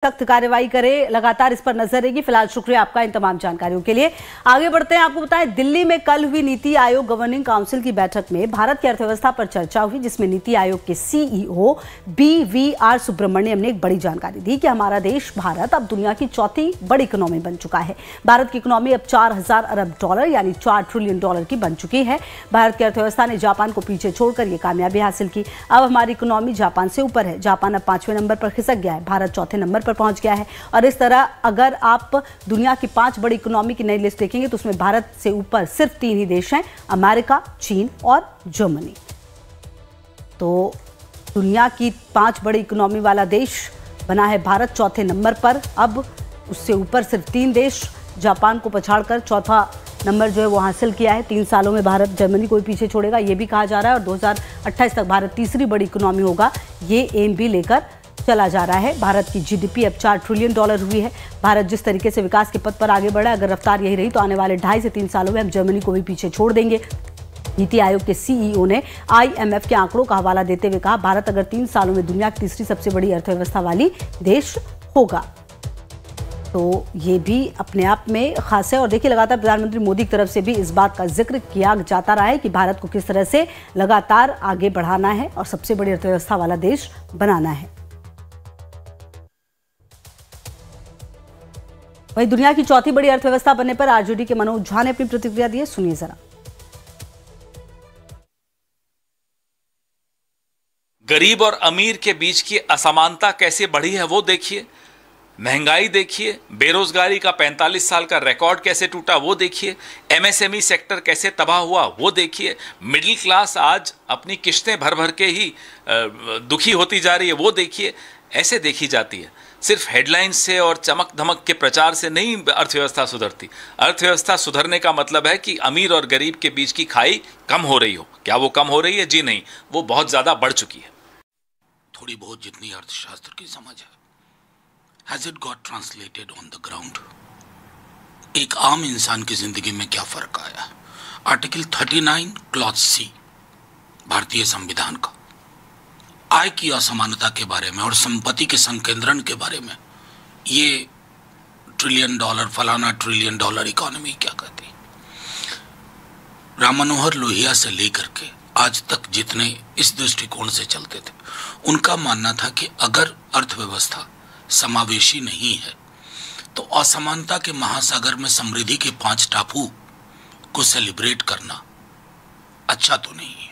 सख्त कार्रवाई करे, लगातार इस पर नजर रहेगी। फिलहाल शुक्रिया आपका इन तमाम जानकारियों के लिए। आगे बढ़ते हैं, आपको बताएं दिल्ली में कल हुई नीति आयोग गवर्निंग काउंसिल की बैठक में भारत की अर्थव्यवस्था पर चर्चा हुई, जिसमें नीति आयोग के सीईओ BVR सुब्रमण्यम ने एक बड़ी जानकारी दी कि हमारा देश भारत अब दुनिया की चौथी बड़ी इकोनॉमी बन चुका है। भारत की इकोनॉमी अब 4000 अरब डॉलर यानी 4 ट्रिलियन डॉलर की बन चुकी है। भारत की अर्थव्यवस्था ने जापान को पीछे छोड़कर यह कामयाबी हासिल की। अब हमारी इकोनॉमी जापान से ऊपर है। जापान अब 5वें नंबर पर खिसक गया है, भारत चौथे नंबर पर पहुंच गया है। और इस तरह अगर आप दुनिया की 5 बड़ी इकोनॉमी की नई लिस्ट देखेंगे तो उसमें भारत से ऊपर सिर्फ 3 ही देश हैं, अमेरिका, चीन और जर्मनी। तो दुनिया की 5 बड़ी इकोनॉमी वाला देश बना है भारत चौथे नंबर पर। अब उससे ऊपर सिर्फ 3 देश, जापान को पछाड़कर चौथा नंबर जो है वो हासिल किया है। 3 सालों में भारत जर्मनी को भी पीछे छोड़ेगा, ये भी कहा जा रहा है। और 2028 तक भारत तीसरी बड़ी इकोनॉमी होगा, ये एम भी लेकर चला जा रहा है। भारत की जीडीपी अब 4 ट्रिलियन डॉलर हुई है। भारत जिस तरीके से विकास के पथ पर आगे बढ़ा है, अगर रफ्तार यही रही तो आने वाले 2.5 से 3 सालों में हम जर्मनी को भी पीछे छोड़ देंगे। नीति आयोग के सीईओ ने IMF के आंकड़ों का हवाला देते हुए कहा, भारत अगर 3 सालों में दुनिया की तीसरी सबसे बड़ी अर्थव्यवस्था वाली देश होगा। तो ये भी अपने आप में खास है। और देखिए, लगातार प्रधानमंत्री मोदी की तरफ से भी इस बात का जिक्र किया जाता रहा है कि भारत को किस तरह से लगातार आगे बढ़ाना है और सबसे बड़ी अर्थव्यवस्था वाला देश बनाना है। वहीं दुनिया की चौथी बड़ी अर्थव्यवस्था बनने पर आरजेडी के मनोज झा ने अपनी प्रतिक्रिया दी है, सुनिए जरा। गरीब और अमीर के बीच की असमानता कैसे बढ़ी है वो देखिए, महंगाई देखिए, बेरोजगारी का 45 साल का रिकॉर्ड कैसे टूटा वो देखिए, MSME सेक्टर कैसे तबाह हुआ वो देखिए, मिडिल क्लास आज अपनी किश्तें भर भर के ही दुखी होती जा रही है वो देखिए। ऐसे देखी जाती है। सिर्फ हेडलाइंस से और चमक धमक के प्रचार से नहीं अर्थव्यवस्था सुधरती। अर्थव्यवस्था सुधरने का मतलब है कि अमीर और गरीब के बीच की खाई कम हो रही हो। क्या वो कम हो रही है? जी नहीं, वो बहुत ज्यादा बढ़ चुकी है। थोड़ी बहुत जितनी अर्थशास्त्र की समझ है, has it got translated on the ground? एक आम इंसान की जिंदगी में क्या फर्क आया? आर्टिकल 39 क्लॉज C भारतीय संविधान का आय की असमानता के बारे में और संपत्ति के संकेंद्रण के बारे में, ये ट्रिलियन डॉलर फलाना ट्रिलियन डॉलर इकोनॉमी क्या कहती? राम मनोहर लोहिया से लेकर के आज तक जितने इस दृष्टिकोण से चलते थे, उनका मानना था कि अगर अर्थव्यवस्था समावेशी नहीं है तो असमानता के महासागर में समृद्धि के 5 टापू को सेलिब्रेट करना अच्छा तो नहीं है।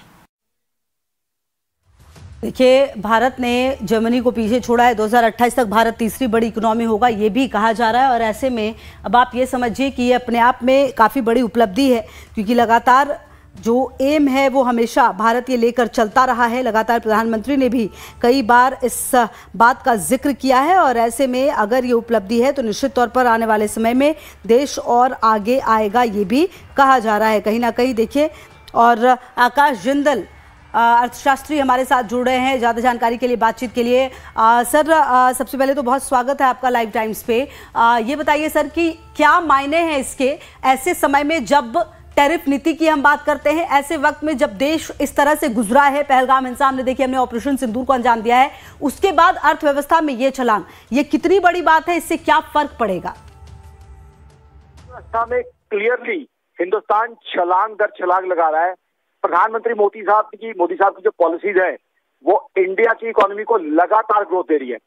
देखिए, भारत ने जर्मनी को पीछे छोड़ा है। 2028 तक भारत तीसरी बड़ी इकोनॉमी होगा, ये भी कहा जा रहा है। और ऐसे में अब आप ये समझिए कि ये अपने आप में काफ़ी बड़ी उपलब्धि है, क्योंकि लगातार जो एम है वो हमेशा भारत ये लेकर चलता रहा है। लगातार प्रधानमंत्री ने भी कई बार इस बात का जिक्र किया है। और ऐसे में अगर ये उपलब्धि है तो निश्चित तौर पर आने वाले समय में देश और आगे आएगा, ये भी कहा जा रहा है कहीं ना कहीं। देखिए, और आकाश जिंदल अर्थशास्त्री हमारे साथ जुड़ रहे हैं ज़्यादा जानकारी के लिए, बातचीत के लिए। सर, सबसे पहले तो बहुत स्वागत है आपका लाइव टाइम्स पे। ये बताइए सर कि क्या मायने हैं इसके ऐसे समय में जब टैरिफ नीति की हम बात करते हैं, ऐसे वक्त में जब देश इस तरह से गुजरा है, पहलगाम हिंसा हमने देखी, हमने ऑपरेशन सिंदूर को अंजाम दिया है, उसके बाद अर्थव्यवस्था में ये छलांग, ये कितनी बड़ी बात है? इससे क्या फर्क पड़ेगा? अर्थव्यवस्था में क्लियरली हिंदुस्तान छलांग दर छलांग लगा रहा है। प्रधानमंत्री मोदी साहब की जो पॉलिसीज है वो इंडिया की इकोनॉमी को लगातार ग्रोथ दे रही है।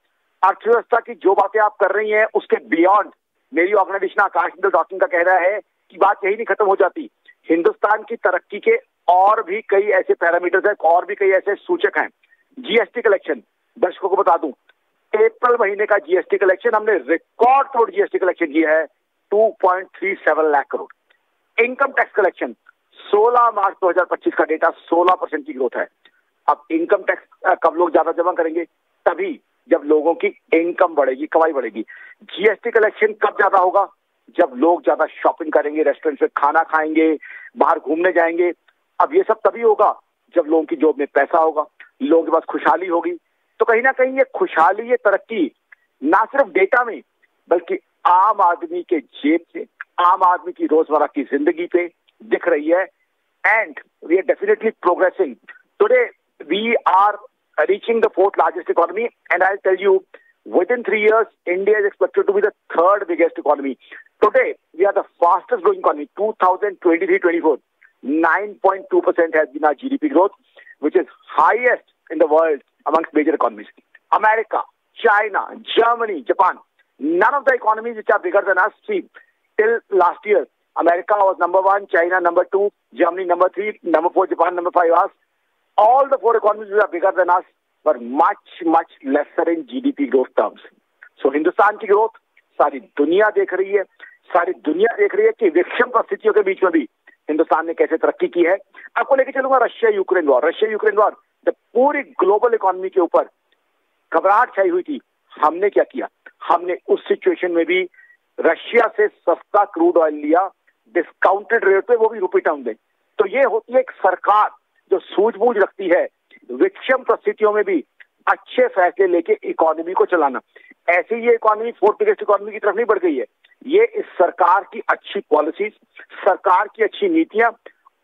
अर्थव्यवस्था की जो बातें आप कर रही हैं उसके बियॉन्ड मेरी ऑर्गेनाइजेशन आकाश जिंदल डॉक्टर का कहना है कि बात यही नहीं खत्म हो जाती। हिंदुस्तान की तरक्की के और भी कई ऐसे पैरामीटर्स हैं, और भी कई ऐसे सूचक हैं। जीएसटी कलेक्शन, दर्शकों को बता दूं, अप्रैल महीने का जीएसटी कलेक्शन हमने रिकॉर्ड तोड़ जीएसटी कलेक्शन किया है, 2.37 lakh crore. Income tax collection 16 मार्च 2025 का डेटा 16% की ग्रोथ है। अब इनकम टैक्स कब लोग ज्यादा जमा करेंगे? तभी जब लोगों की इनकम बढ़ेगी, कमाई बढ़ेगी। जीएसटी कलेक्शन कब ज्यादा होगा? जब लोग ज्यादा शॉपिंग करेंगे, रेस्टोरेंट में खाना खाएंगे, बाहर घूमने जाएंगे। अब ये सब तभी होगा जब लोगों की जेब में पैसा होगा, लोगों के पास खुशहाली होगी। तो कहीं ना कहीं ये खुशहाली, ये तरक्की ना सिर्फ डेटा में बल्कि आम आदमी के जेब से, आम आदमी की रोजमर्रा की जिंदगी पे दिख रही है। And we are definitely progressing. Today we are reaching the 4th largest economy, and I'll tell you, Within 3 years, India is expected to be the third biggest economy. Today, we are the fastest growing economy. 2023-24, 9.2% has been our GDP growth, which is highest in the world amongst major economies. America, China, Germany, Japan, none of the economies which are bigger than us. See, till last year, America was number 1, China number 2, Germany number 3, number 4, Japan number 5 us. All the 4 economies which are bigger than us were much lesser in GDP growth terms. So Hindustan की growth सारी दुनिया देख रही है, सारी दुनिया देख रही है कि विषम परिस्थितियों के बीच में भी हिंदुस्तान ने कैसे तरक्की की है। आपको लेके चलूंगा रशिया यूक्रेन वॉर, जब पूरी ग्लोबल इकोनॉमी के ऊपर घबराहट छाई हुई थी, हमने क्या किया? हमने उस सिचुएशन में भी रशिया से सस्ता क्रूड ऑयल लिया, डिस्काउंटेड रेट पे, वो भी रुपए टर्म में। तो ये होती है एक सरकार जो सूझबूझ रखती है विषम परिस्थितियों में भी अच्छे फैसले लेके इकोनॉमी को चलाना। ऐसे ये इकोनॉमी 4th बिगेस्ट इकोनॉमी की तरफ नहीं बढ़ गई है। ये इस सरकार की अच्छी पॉलिसीज, सरकार की अच्छी नीतियां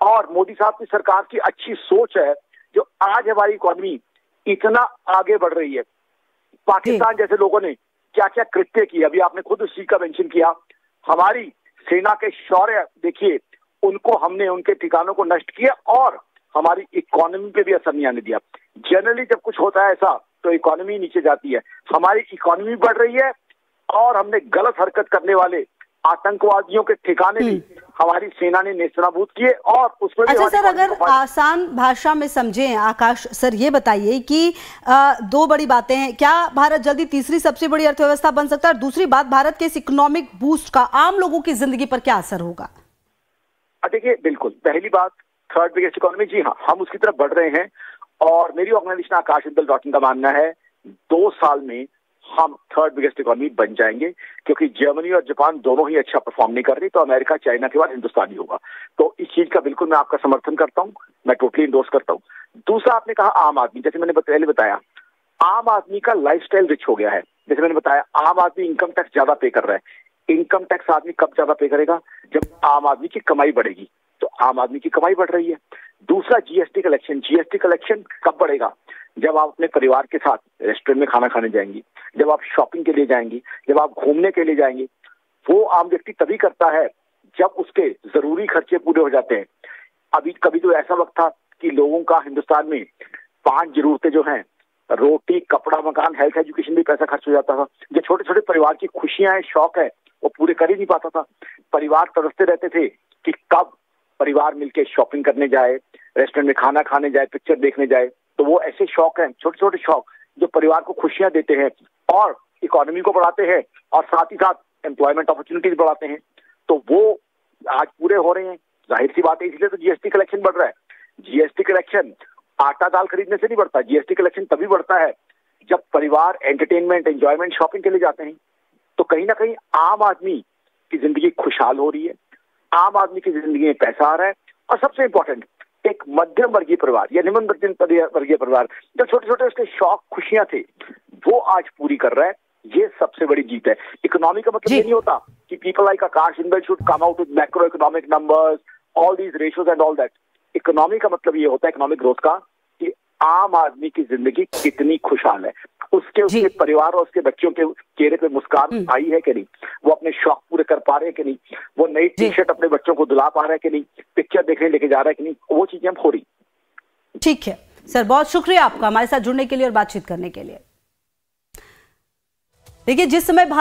और मोदी साहब की सरकार की अच्छी सोच है जो आज हमारी इकोनॉमी इतना आगे बढ़ रही है। पाकिस्तान जैसे लोगों ने क्या क्या कृत्य किए, अभी आपने खुद उसी का मेंशन किया। हमारी सेना के शौर्य देखिए, उनको हमने उनके ठिकानों को नष्ट किया और हमारी इकोनॉमी पे भी असर नहीं आने दिया। जनरली जब कुछ होता है ऐसा तो इकोनॉमी नीचे जाती है, हमारी इकोनॉमी बढ़ रही है और हमने गलत हरकत करने वाले आतंकवादियों के ठिकाने भी हमारी सेना ने नेस्तनाबूद किए और उसमें भी। अच्छा सर, अगर आसान भाषा में समझें आकाश सर, ये बताइए कि 2 बड़ी बातें हैं। क्या भारत जल्दी तीसरी सबसे बड़ी अर्थव्यवस्था बन सकता है? और दूसरी बात, भारत के इस इकोनॉमिक बूस्ट का आम लोगों की जिंदगी पर क्या असर होगा? देखिए, बिल्कुल पहली बात, 3rd बिगेस्ट इकोनॉमी, जी हाँ, हम उसकी तरफ बढ़ रहे हैं और मेरी ऑर्गेनाइजेशन akashindal.in का मानना है 2 साल में हम 3rd बिगेस्ट इकोनॉमी बन जाएंगे, क्योंकि जर्मनी और जापान दोनों ही अच्छा परफॉर्म नहीं कर रही, तो अमेरिका चाइना के बाद हिंदुस्तान ही होगा। तो इस चीज का बिल्कुल मैं आपका समर्थन करता हूँ, मैं टोटली इंडोर्स करता हूँ। दूसरा, आपने कहा आम आदमी, जैसे मैंने पहले बताया, आम आदमी का लाइफस्टाइल रिच हो गया है। जैसे मैंने बताया, आम आदमी इनकम टैक्स ज्यादा पे कर रहा है। इनकम टैक्स आदमी कब ज्यादा पे करेगा? जब आम आदमी की कमाई बढ़ेगी। तो आम आदमी की कमाई बढ़ रही है। दूसरा, जीएसटी कलेक्शन कब बढ़ेगा? जब आप अपने परिवार के साथ रेस्टोरेंट में खाना खाने जाएंगी, जब आप शॉपिंग के लिए जाएंगी, जब आप घूमने के लिए जाएंगी। वो आम व्यक्ति तभी करता है जब उसके जरूरी खर्चे पूरे हो जाते हैं। अभी कभी तो ऐसा वक्त था कि लोगों का हिंदुस्तान में 5 जरूरतें जो हैं, रोटी, कपड़ा, मकान, हेल्थ, एजुकेशन भी पैसा खर्च हो जाता था। जो छोटे छोटे परिवार की खुशियां हैं, शौक है, वो पूरे कर ही नहीं पाता था। परिवार तरसते रहते थे कि कब परिवार मिलके शॉपिंग करने जाए, रेस्टोरेंट में खाना खाने जाए, पिक्चर देखने जाए। तो वो ऐसे शौक हैं, छोटे छोटे शौक, जो परिवार को खुशियां देते हैं और इकोनॉमी को बढ़ाते हैं और साथ ही साथ एम्प्लॉयमेंट अपॉर्चुनिटीज बढ़ाते हैं। तो वो आज पूरे हो रहे हैं। जाहिर सी बात है, इसलिए तो जीएसटी कलेक्शन बढ़ रहा है। जीएसटी कलेक्शन आटा दाल खरीदने से नहीं बढ़ता, जीएसटी कलेक्शन तभी बढ़ता है जब परिवार एंटरटेनमेंट, एंजॉयमेंट, शॉपिंग के लिए जाते हैं। तो कहीं ना कहीं आम आदमी की जिंदगी खुशहाल हो रही है, आम आदमी की जिंदगी में पैसा आ रहा है। और सबसे इंपॉर्टेंट, एक मध्यम वर्गीय परिवार या निम्न वर्गीय परिवार, जो छोटे छोटे उसके शौक, खुशियां थे, वो आज पूरी कर रहा है। ये सबसे बड़ी जीत है। इकोनॉमी का मतलब ये नहीं होता कि people like Akash should come out with macro economic numbers, all these ratios and all that. Economy का मतलब ये होता है, इकोनॉमिक ग्रोथ का, कि आम आदमी की जिंदगी कितनी खुशहाल है, उसके परिवार और उसके बच्चों के चेहरे पे मुस्कान आई है कि नहीं, वो अपने शौक पूरे कर पा रहे हैं कि नहीं, वो नई टी शर्ट अपने बच्चों को दिला पा रहे हैं कि नहीं, पिक्चर देखने लेके जा रहा है कि नहीं, वो चीजें हम हो रही। ठीक है सर, बहुत शुक्रिया आपका हमारे साथ जुड़ने के लिए और बातचीत करने के लिए। देखिए, जिस समय